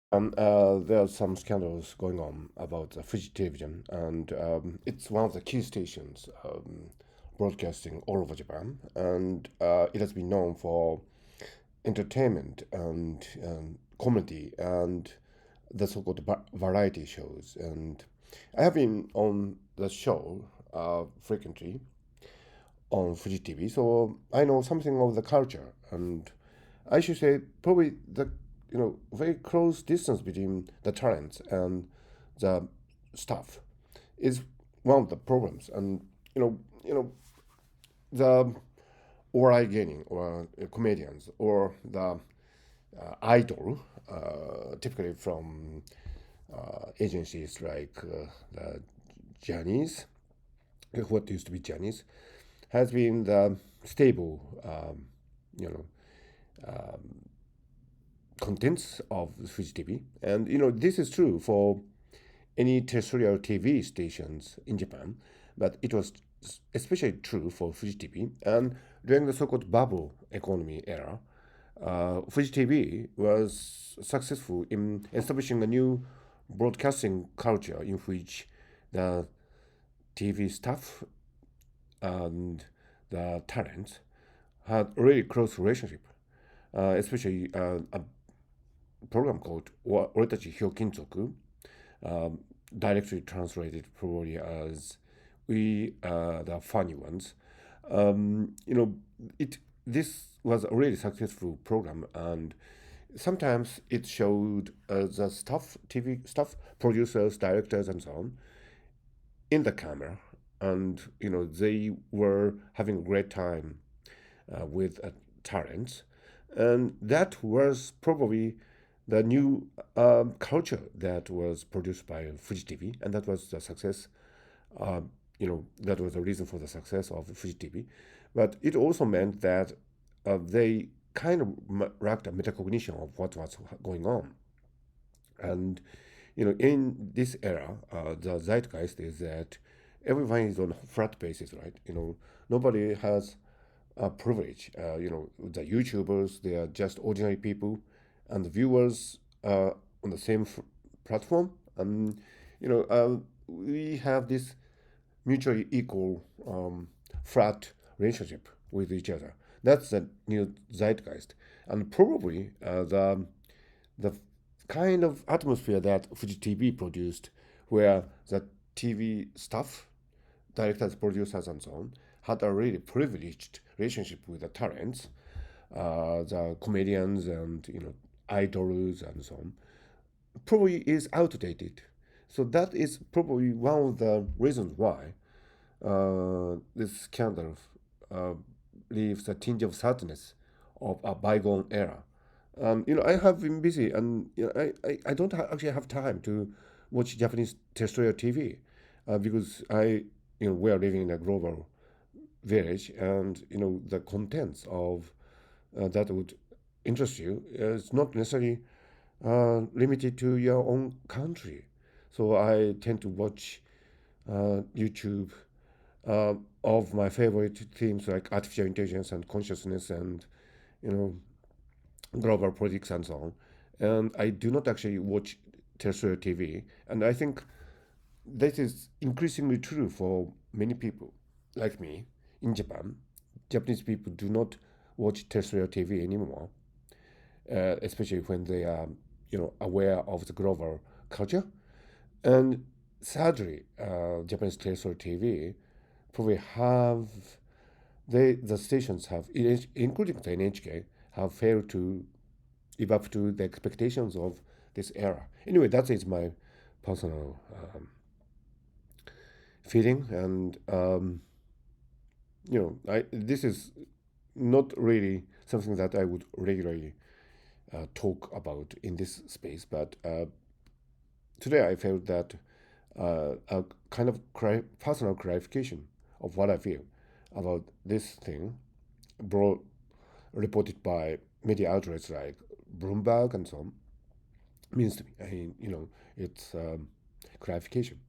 There are some scandals going on about Fuji television, and it's one of the key stations broadcasting all over Japan, and it has been known for entertainment and comedy and the so-called variety shows. And I have been on the show frequently on Fuji TV, so I know something of the culture, and I should say probably the very close distance between the talents and the staff is one of the problems, and the oral gaining or comedians or the idol, typically from agencies like the Janis, what used to be Janis, has been the stable, you know, contents of Fuji TV. And this is true for any terrestrial TV stations in Japan, but it was especially true for Fuji TV. And during the so-called bubble economy era, Fuji TV was successful in establishing a new broadcasting culture in which the TV staff and the talents had a really close relationship, especially a program called Oretachi Hyokinzoku, directly translated probably as "We are the funny ones." It this was a really successful program, and sometimes it showed the staff, TV staff, producers, directors, and so on, in the camera, and they were having a great time with talents, and that was probably the new culture that was produced by Fuji TV, and that was the success. That was the reason for the success of Fuji TV, but it also meant that they kind of lacked a metacognition of what was going on, and in this era, the zeitgeist is that everyone is on a flat basis, right? Nobody has a privilege. The YouTubers, they are just ordinary people, and the viewers on the same platform. We have this mutually equal, flat relationship with each other. That's the new zeitgeist, and probably the kind of atmosphere that Fuji TV produced, where the TV staff, directors, producers, and so on, had a really privileged relationship with the talents, the comedians, and idols, and so on, probably is outdated. So that is probably one of the reasons why this scandal uh, leaves a tinge of sadness of a bygone era. I have been busy, and I don't actually have time to watch Japanese terrestrial TV because we are living in a global village, and the contents of that would interest you is not necessarily limited to your own country. So I tend to watch YouTube of my favorite themes like artificial intelligence and consciousness and you know global politics and so on. And I do not actually watch terrestrial TV, and I think this is increasingly true for many people like me in Japan. Japanese people do not watch terrestrial TV anymore, especially when they are aware of the global culture. And sadly, Japanese terrestrial TV probably have the stations have, including the NHK, have failed to live up to the expectations of this era. Anyway, that is my personal feeling, and this is not really something that I would regularly talk about in this space, but today I felt that a kind of personal clarification of what I feel about this thing, brought reported by media outlets like Bloomberg and so on, means to me. I mean, it's clarification.